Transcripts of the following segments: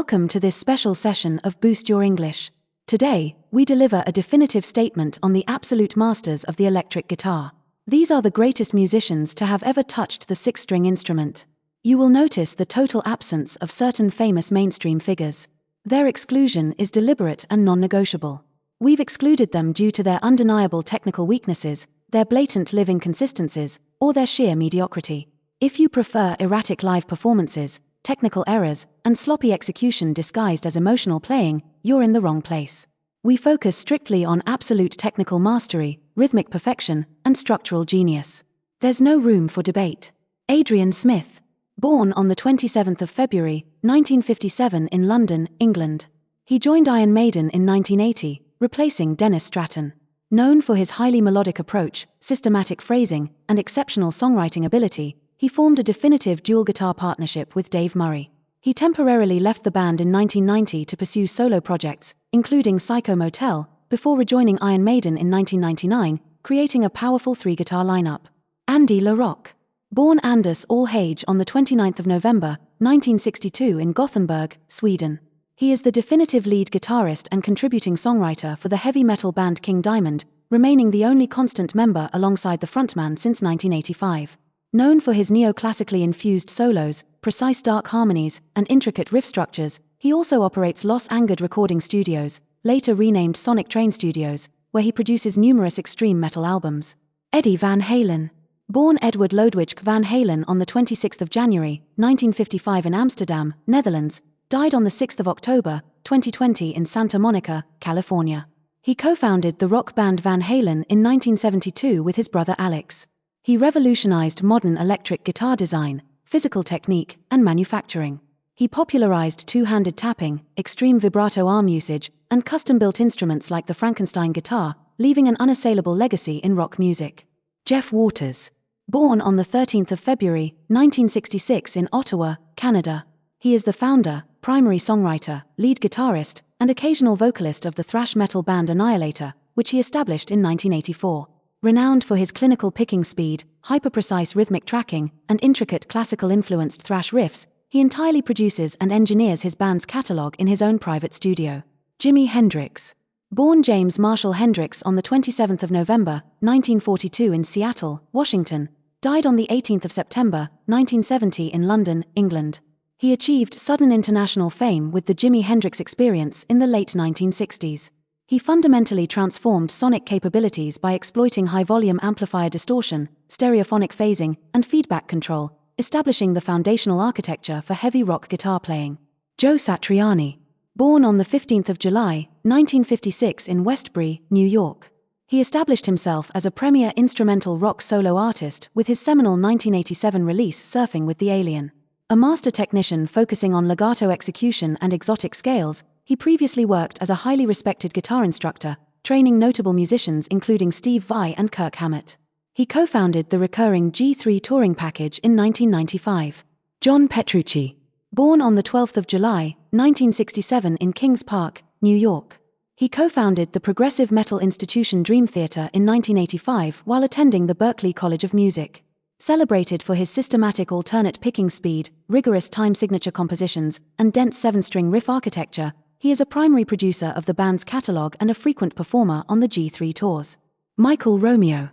Welcome to this special session of Boost Your English. Today, we deliver a definitive statement on the absolute masters of the electric guitar. These are the greatest musicians to have ever touched the six-string instrument. You will notice the total absence of certain famous mainstream figures. Their exclusion is deliberate and non-negotiable. We've excluded them due to their undeniable technical weaknesses, their blatant live inconsistencies, or their sheer mediocrity. If you prefer erratic live performances, technical errors, and sloppy execution disguised as emotional playing, you're in the wrong place. We focus strictly on absolute technical mastery, rhythmic perfection, and structural genius. There's no room for debate. Adrian Smith. Born on the 27th of February, 1957 in London, England. He joined Iron Maiden in 1980, replacing Dennis Stratton. Known for his highly melodic approach, systematic phrasing, and exceptional songwriting ability, he formed a definitive dual guitar partnership with Dave Murray. He temporarily left the band in 1990 to pursue solo projects, including Psycho Motel, before rejoining Iron Maiden in 1999, creating a powerful three-guitar lineup. Andy LaRocque. Born Anders Alhage on the 29th of November, 1962 in Gothenburg, Sweden. He is the definitive lead guitarist and contributing songwriter for the heavy metal band King Diamond, remaining the only constant member alongside the frontman since 1985. Known for his neoclassically infused solos, precise dark harmonies, and intricate riff structures, he also operates Los Angeles Recording Studios, later renamed Sonic Train Studios, where he produces numerous extreme metal albums. Eddie Van Halen. Born Edward Lodewijk Van Halen on the 26th of January, 1955 in Amsterdam, Netherlands, died on the 6th of October, 2020 in Santa Monica, California. He co-founded the rock band Van Halen in 1972 with his brother Alex. He revolutionized modern electric guitar design, physical technique, and manufacturing. He popularized two-handed tapping, extreme vibrato arm usage, and custom-built instruments like the Frankenstein guitar, leaving an unassailable legacy in rock music. Jeff Waters. Born on the 13th of February, 1966 in Ottawa, Canada. He is the founder, primary songwriter, lead guitarist, and occasional vocalist of the thrash metal band Annihilator, which he established in 1984. Renowned for his clinical picking speed, hyper-precise rhythmic tracking, and intricate classical-influenced thrash riffs, he entirely produces and engineers his band's catalog in his own private studio. Jimi Hendrix. Born James Marshall Hendrix on the 27th of November, 1942 in Seattle, Washington, died on the 18th of September, 1970 in London, England. He achieved sudden international fame with the Jimi Hendrix Experience in the late 1960s. He fundamentally transformed sonic capabilities by exploiting high-volume amplifier distortion, stereophonic phasing, and feedback control, establishing the foundational architecture for heavy rock guitar playing. Joe Satriani. Born on the 15th of July, 1956 in Westbury, New York. He established himself as a premier instrumental rock solo artist with his seminal 1987 release Surfing with the Alien. A master technician focusing on legato execution and exotic scales, he previously worked as a highly respected guitar instructor, training notable musicians including Steve Vai and Kirk Hammett. He co-founded the recurring G3 touring package in 1995. John Petrucci. Born on the 12th of July, 1967 in Kings Park, New York. He co-founded the progressive metal institution Dream Theater in 1985 while attending the Berklee College of Music. Celebrated for his systematic alternate picking speed, rigorous time signature compositions, and dense seven-string riff architecture, he is a primary producer of the band's catalog and a frequent performer on the G3 tours. Michael Romeo.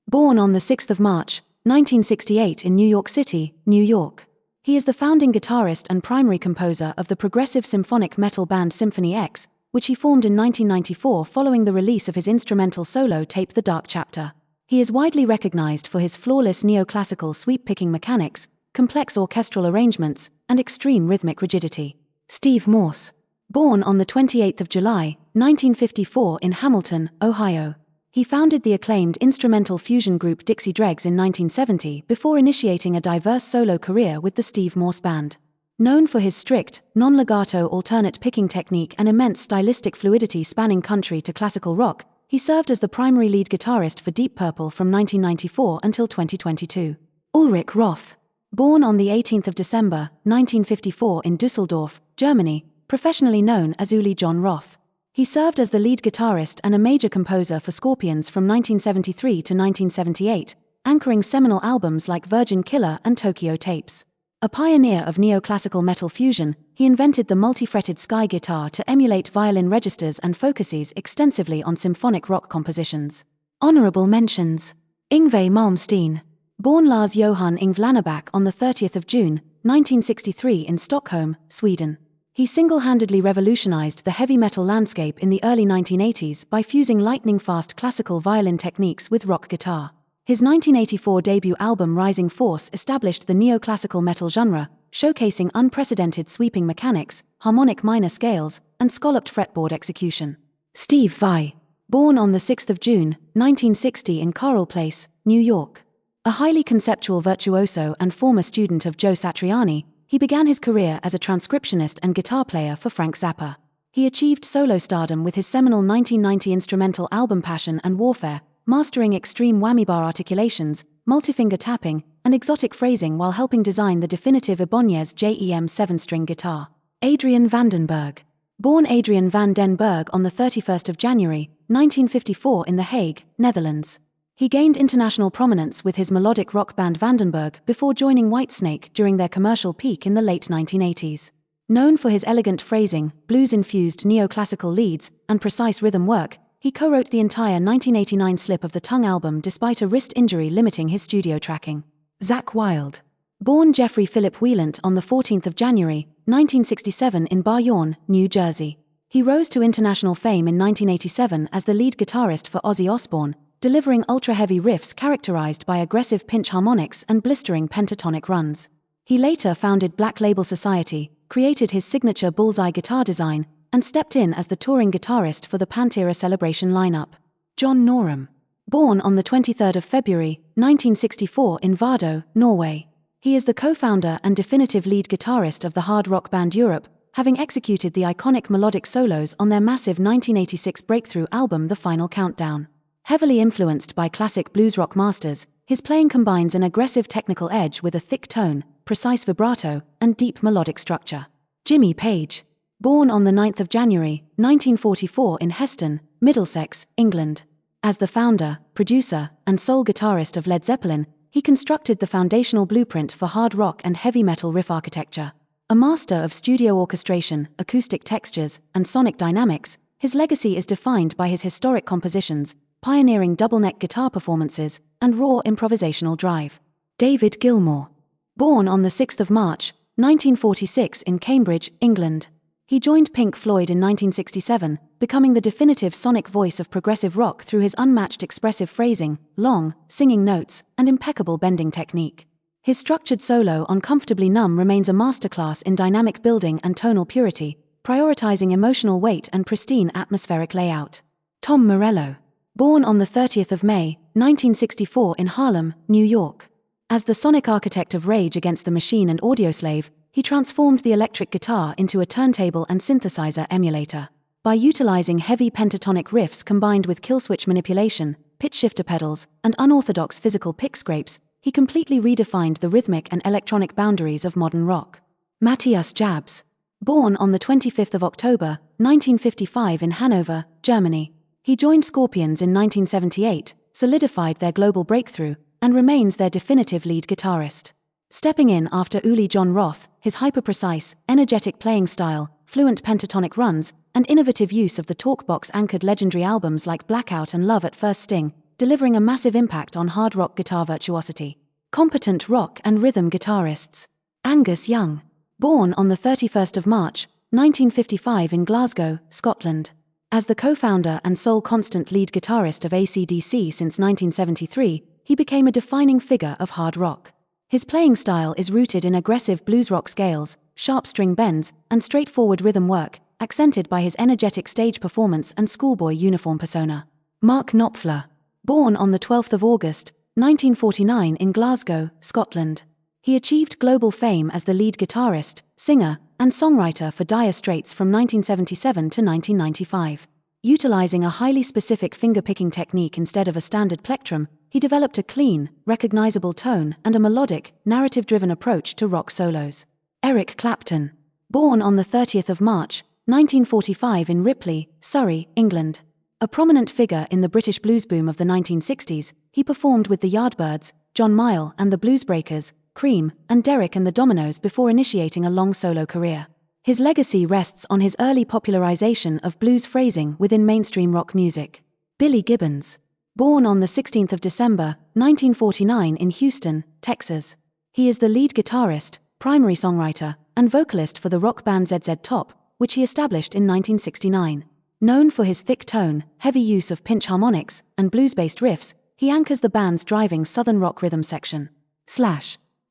Born on the 6th of March, 1968 in New York City, New York. He is the founding guitarist and primary composer of the progressive symphonic metal band Symphony X, which he formed in 1994 following the release of his instrumental solo tape The Dark Chapter. He is widely recognized for his flawless neoclassical sweep-picking mechanics, complex orchestral arrangements, and extreme rhythmic rigidity. Steve Morse. Born on the 28th of July, 1954 in Hamilton, Ohio. He founded the acclaimed instrumental fusion group Dixie Dregs in 1970 before initiating a diverse solo career with the Steve Morse Band. Known for his strict, non-legato alternate picking technique and immense stylistic fluidity spanning country to classical rock, he served as the primary lead guitarist for Deep Purple from 1994 until 2022. Ulrich Roth. Born on the 18th of December, 1954 in Düsseldorf, Germany, professionally known as Uli John Roth. He served as the lead guitarist and a major composer for Scorpions from 1973 to 1978, anchoring seminal albums like Virgin Killer and Tokyo Tapes. A pioneer of neoclassical metal fusion, he invented the multi-fretted sky guitar to emulate violin registers and focuses extensively on symphonic rock compositions. Honorable mentions. Yngve Malmsteen. Born Lars Johan Yngve Lanneback on the 30th of June, 1963 in Stockholm, Sweden. He single-handedly revolutionized the heavy metal landscape in the early 1980s by fusing lightning-fast classical violin techniques with rock guitar. His 1984 debut album Rising Force established the neoclassical metal genre, showcasing unprecedented sweeping mechanics, harmonic minor scales, and scalloped fretboard execution. Steve Vai. Born on the 6th of June, 1960 in Carroll Place, New York. A highly conceptual virtuoso and former student of Joe Satriani, he began his career as a transcriptionist and guitar player for Frank Zappa. He achieved solo stardom with his seminal 1990 instrumental album Passion and Warfare, mastering extreme whammy bar articulations, multi-finger tapping, and exotic phrasing while helping design the definitive Ibanez JEM 7-string guitar. Adrian Vandenberg. Born Adrian van den Berg on the 31st of January, 1954 in The Hague, Netherlands. He gained international prominence with his melodic rock band Vandenberg before joining Whitesnake during their commercial peak in the late 1980s. Known for his elegant phrasing, blues-infused neoclassical leads, and precise rhythm work, he co-wrote the entire 1989 Slip of the Tongue album despite a wrist injury limiting his studio tracking. Zakk Wylde. Born Jeffrey Philip Wieland on the 14th of January, 1967 in Bayonne, New Jersey. He rose to international fame in 1987 as the lead guitarist for Ozzy Osbourne, delivering ultra-heavy riffs characterized by aggressive pinch harmonics and blistering pentatonic runs. He later founded Black Label Society, created his signature bullseye guitar design, and stepped in as the touring guitarist for the Pantheon celebration lineup. John Norum. Born on the 23rd of February, 1964 in Vardø, Norway. He is the co-founder and definitive lead guitarist of the hard rock band Europe, having executed the iconic melodic solos on their massive 1986 breakthrough album The Final Countdown. Heavily influenced by classic blues rock masters, his playing combines an aggressive technical edge with a thick tone, precise vibrato, and deep melodic structure. Jimmy Page. Born on the 9th of January, 1944 in Heston, Middlesex, England. As the founder, producer, and sole guitarist of Led Zeppelin, he constructed the foundational blueprint for hard rock and heavy metal riff architecture. A master of studio orchestration, acoustic textures, and sonic dynamics, his legacy is defined by his historic compositions, pioneering double-neck guitar performances, and raw improvisational drive. David Gilmour. Born on the 6th of March, 1946 in Cambridge, England. He joined Pink Floyd in 1967, becoming the definitive sonic voice of progressive rock through his unmatched expressive phrasing, long, singing notes, and impeccable bending technique. His structured solo on Comfortably Numb remains a masterclass in dynamic building and tonal purity, prioritizing emotional weight and pristine atmospheric layout. Tom Morello. Born on the 30th of May, 1964 in Harlem, New York. As the sonic architect of Rage Against the Machine and Audioslave, he transformed the electric guitar into a turntable and synthesizer emulator. By utilizing heavy pentatonic riffs combined with killswitch manipulation, pitch shifter pedals, and unorthodox physical pick scrapes, he completely redefined the rhythmic and electronic boundaries of modern rock. Matthias Jabs. Born on the 25th of October, 1955 in Hanover, Germany. He joined Scorpions in 1978, solidified their global breakthrough, and remains their definitive lead guitarist. Stepping in after Uli John Roth, his hyper-precise, energetic playing style, fluent pentatonic runs, and innovative use of the talkbox-anchored legendary albums like Blackout and Love at First Sting, delivering a massive impact on hard rock guitar virtuosity. Competent rock and rhythm guitarists. Angus Young. Born on the 31st of March, 1955 in Glasgow, Scotland. As the co-founder and sole constant lead guitarist of AC/DC since 1973, he became a defining figure of hard rock. His playing style is rooted in aggressive blues rock scales, sharp string bends, and straightforward rhythm work, accented by his energetic stage performance and schoolboy uniform persona. Mark Knopfler. Born on the 12th of August, 1949 in Glasgow, Scotland. He achieved global fame as the lead guitarist, singer, and songwriter for Dire Straits from 1977 to 1995. Utilizing a highly specific finger-picking technique instead of a standard plectrum, he developed a clean, recognizable tone and a melodic, narrative-driven approach to rock solos. Eric Clapton. Born on the 30th of March, 1945 in Ripley, Surrey, England. A prominent figure in the British blues boom of the 1960s, he performed with the Yardbirds, John Mayall and the Bluesbreakers, Cream, and Derek and the Dominoes before initiating a long solo career. His legacy rests on his early popularization of blues phrasing within mainstream rock music. Billy Gibbons. Born on the 16th of December, 1949 in Houston, Texas. He is the lead guitarist, primary songwriter, and vocalist for the rock band ZZ Top, which he established in 1969. Known for his thick tone, heavy use of pinch harmonics, and blues-based riffs, he anchors the band's driving southern rock rhythm section.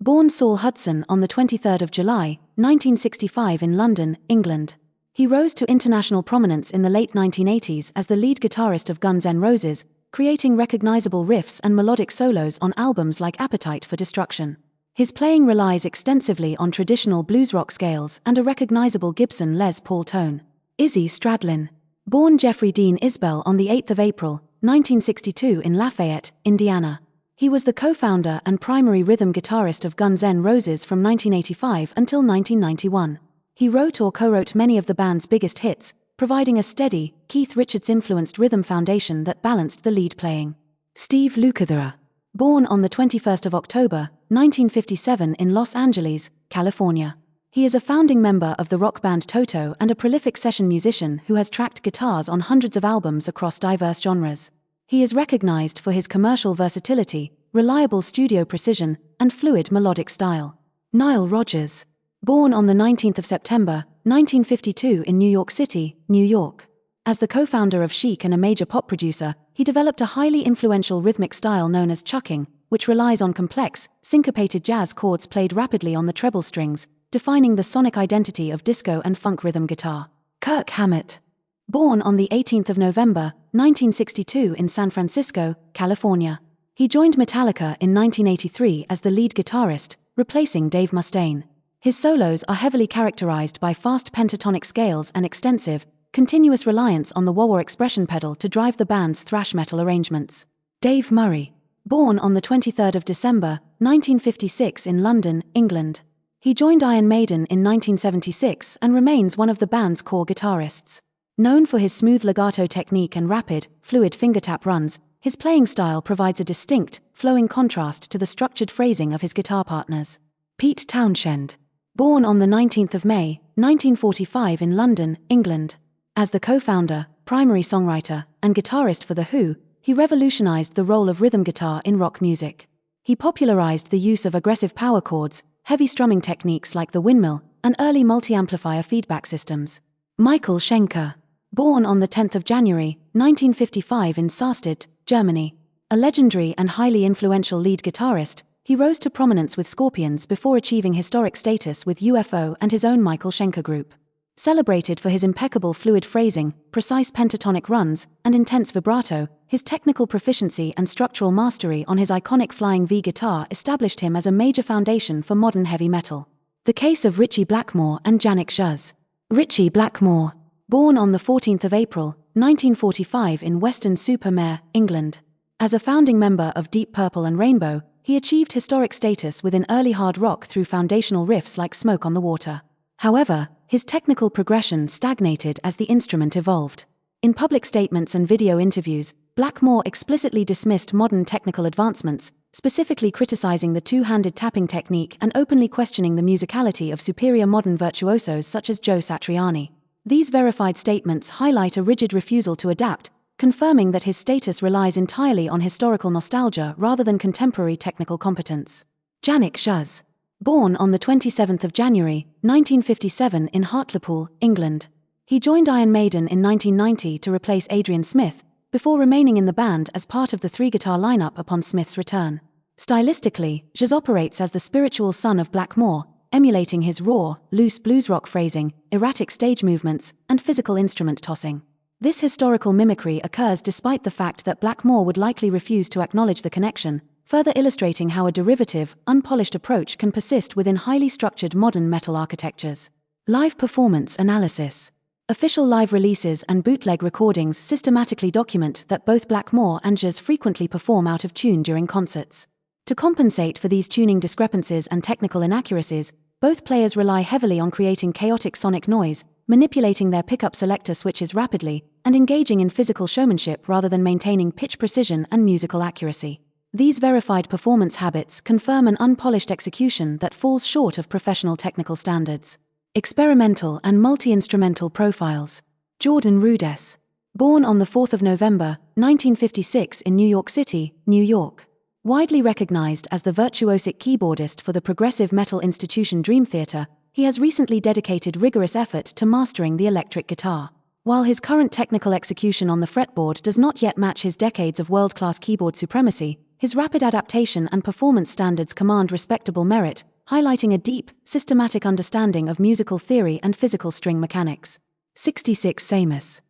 Born Saul Hudson on the 23rd of July, 1965 in London, England. He rose to international prominence in the late 1980s as the lead guitarist of Guns N' Roses, creating recognizable riffs and melodic solos on albums like Appetite for Destruction. His playing relies extensively on traditional blues rock scales and a recognizable Gibson Les Paul tone. Izzy Stradlin. Born Jeffrey Dean Isbell on the 8th of April, 1962 in Lafayette, Indiana. He was the co-founder and primary rhythm guitarist of Guns N' Roses from 1985 until 1991. He wrote or co-wrote many of the band's biggest hits, providing a steady, Keith Richards-influenced rhythm foundation that balanced the lead playing. Steve Lukather. Born on the 21st of October, 1957 in Los Angeles, California. He is a founding member of the rock band Toto and a prolific session musician who has tracked guitars on hundreds of albums across diverse genres. He is recognized for his commercial versatility, reliable studio precision, and fluid melodic style. Nile Rodgers. Born on the 19th of September, 1952 in New York City, New York. As the co-founder of Chic and a major pop producer, he developed a highly influential rhythmic style known as chucking, which relies on complex, syncopated jazz chords played rapidly on the treble strings, defining the sonic identity of disco and funk rhythm guitar. Kirk Hammett. Born on the 18th of November, 1962 in San Francisco, California. He joined Metallica in 1983 as the lead guitarist, replacing Dave Mustaine. His solos are heavily characterized by fast pentatonic scales and extensive, continuous reliance on the wah-wah expression pedal to drive the band's thrash metal arrangements. Dave Murray. Born on the 23rd of December, 1956 in London, England. He joined Iron Maiden in 1976 and remains one of the band's core guitarists. Known for his smooth legato technique and rapid, fluid fingertap runs, his playing style provides a distinct, flowing contrast to the structured phrasing of his guitar partners. Pete Townshend. Born on the 19th of May, 1945 in London, England. As the co-founder, primary songwriter, and guitarist for The Who, he revolutionized the role of rhythm guitar in rock music. He popularized the use of aggressive power chords, heavy strumming techniques like the windmill, and early multi-amplifier feedback systems. Michael Schenker. Born on the 10th of January, 1955 in Sarstedt, Germany. A legendary and highly influential lead guitarist, he rose to prominence with Scorpions before achieving historic status with UFO and his own Michael Schenker Group. Celebrated for his impeccable fluid phrasing, precise pentatonic runs, and intense vibrato, his technical proficiency and structural mastery on his iconic Flying V guitar established him as a major foundation for modern heavy metal. The case of Ritchie Blackmore and Janik Shuz. Ritchie Blackmore. Born on the 14th of April, 1945 in Weston-super-Mare, England. As a founding member of Deep Purple and Rainbow, he achieved historic status within early hard rock through foundational riffs like Smoke on the Water. However, his technical progression stagnated as the instrument evolved. In public statements and video interviews, Blackmore explicitly dismissed modern technical advancements, specifically criticizing the two-handed tapping technique and openly questioning the musicality of superior modern virtuosos such as Joe Satriani. These verified statements highlight a rigid refusal to adapt, confirming that his status relies entirely on historical nostalgia rather than contemporary technical competence. Janik Shuz. Born on the 27th of January, 1957 in Hartlepool, England. He joined Iron Maiden in 1990 to replace Adrian Smith, before remaining in the band as part of the three-guitar lineup upon Smith's return. Stylistically, Shuz operates as the spiritual son of Blackmore, emulating his raw, loose blues rock phrasing, erratic stage movements, and physical instrument tossing. This historical mimicry occurs despite the fact that Blackmore would likely refuse to acknowledge the connection, further illustrating how a derivative, unpolished approach can persist within highly structured modern metal architectures. Live performance analysis. Official live releases and bootleg recordings systematically document that both Blackmore and Shuz frequently perform out of tune during concerts. To compensate for these tuning discrepancies and technical inaccuracies, both players rely heavily on creating chaotic sonic noise, manipulating their pickup selector switches rapidly, and engaging in physical showmanship rather than maintaining pitch precision and musical accuracy. These verified performance habits confirm an unpolished execution that falls short of professional technical standards. Experimental and multi-instrumental profiles. Jordan Rudess. Born on the 4th of November, 1956 in New York City, New York. Widely recognized as the virtuosic keyboardist for the progressive metal institution Dream Theater, he has recently dedicated rigorous effort to mastering the electric guitar. While his current technical execution on the fretboard does not yet match his decades of world-class keyboard supremacy, his rapid adaptation and performance standards command respectable merit, highlighting a deep, systematic understanding of musical theory and physical string mechanics. 66 Seamus.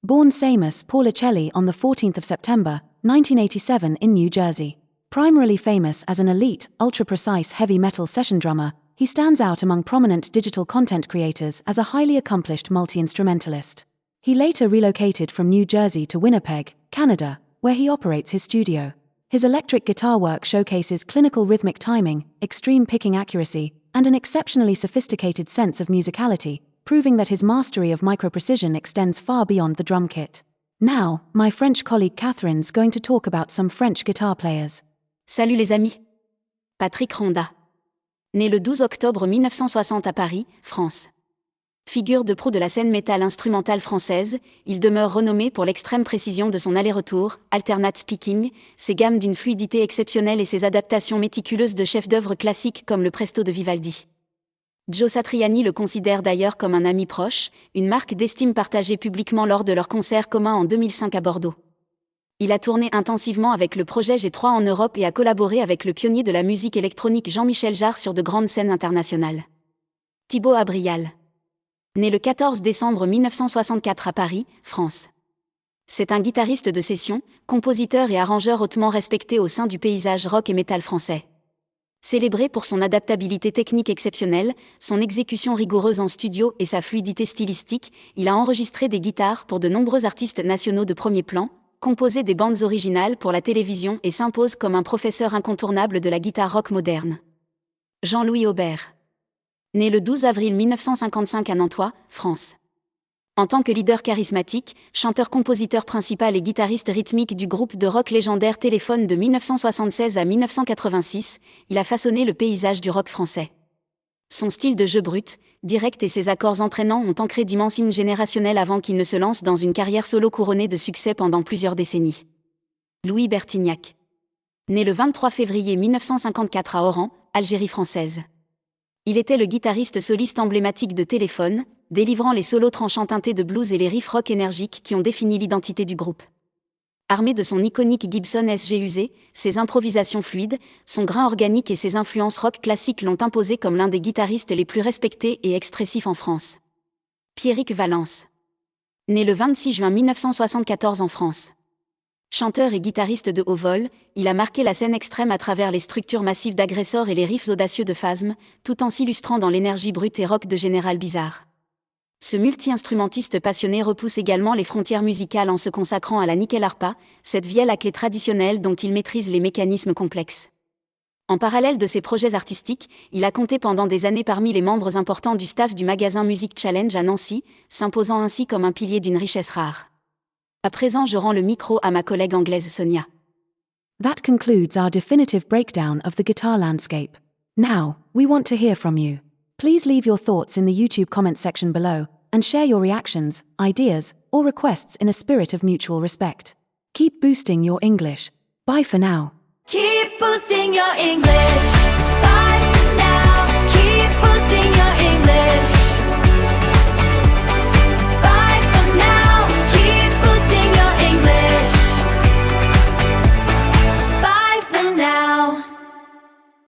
Born Seamus Paulicelli on the 14th of September, 1987 in New Jersey. Primarily famous as an elite, ultra-precise heavy metal session drummer, he stands out among prominent digital content creators as a highly accomplished multi-instrumentalist. He later relocated from New Jersey to Winnipeg, Canada, where he operates his studio. His electric guitar work showcases clinical rhythmic timing, extreme picking accuracy, and an exceptionally sophisticated sense of musicality, proving that his mastery of micro-precision extends far beyond the drum kit. Now, my French colleague Catherine's going to talk about some French guitar players. Salut les amis. Patrick Ronda. Né le 12 octobre 1960 à Paris, France. Figure de proue de la scène métal instrumentale française, il demeure renommé pour l'extrême précision de son aller-retour, alternate picking, ses gammes d'une fluidité exceptionnelle et ses adaptations méticuleuses de chefs-d'œuvre classiques comme le Presto de Vivaldi. Joe Satriani le considère d'ailleurs comme un ami proche, une marque d'estime partagée publiquement lors de leur concert commun en 2005 à Bordeaux. Il a tourné intensivement avec le projet G3 en Europe et a collaboré avec le pionnier de la musique électronique Jean-Michel Jarre sur de grandes scènes internationales. Thibaut Abrial. Né le 14 décembre 1964 à Paris, France. C'est un guitariste de session, compositeur et arrangeur hautement respecté au sein du paysage rock et métal français. Célébré pour son adaptabilité technique exceptionnelle, son exécution rigoureuse en studio et sa fluidité stylistique, il a enregistré des guitares pour de nombreux artistes nationaux de premier plan, composé des bandes originales pour la télévision et s'impose comme un professeur incontournable de la guitare rock moderne. Jean-Louis Aubert. Né le 12 avril 1955 à Nantois, France. En tant que leader charismatique, chanteur-compositeur principal et guitariste rythmique du groupe de rock légendaire Téléphone de 1976 à 1986, il a façonné le paysage du rock français. Son style de jeu brut, direct et ses accords entraînants ont ancré d'immenses hymnes générationnels avant qu'il ne se lance dans une carrière solo couronnée de succès pendant plusieurs décennies. Louis Bertignac. Né le 23 février 1954 à Oran, Algérie française. Il était le guitariste soliste emblématique de Téléphone, délivrant les solos tranchants teintés de blues et les riffs rock énergiques qui ont défini l'identité du groupe. Armé de son iconique Gibson SG usé, ses improvisations fluides, son grain organique et ses influences rock classiques l'ont imposé comme l'un des guitaristes les plus respectés et expressifs en France. Pierrick Valence. Né le 26 juin 1974 en France. Chanteur et guitariste de haut vol, il a marqué la scène extrême à travers les structures massives d'Agressor et les riffs audacieux de Phasm, tout en s'illustrant dans l'énergie brute et rock de Général Bizarre. Ce multi-instrumentiste passionné repousse également les frontières musicales en se consacrant à la nickel harpa, cette vielle à clé traditionnelle dont il maîtrise les mécanismes complexes. En parallèle de ses projets artistiques, il a compté pendant des années parmi les membres importants du staff du magasin Music Challenge à Nancy, s'imposant ainsi comme un pilier d'une richesse rare. À présent, je rends le micro à ma collègue anglaise Sonia. That concludes our definitive breakdown of the guitar landscape. Now, we want to hear from you. Please leave your thoughts in the YouTube comment section below, and share your reactions, ideas, or requests in a spirit of mutual respect. Keep boosting your English. Bye for now. Keep boosting your English.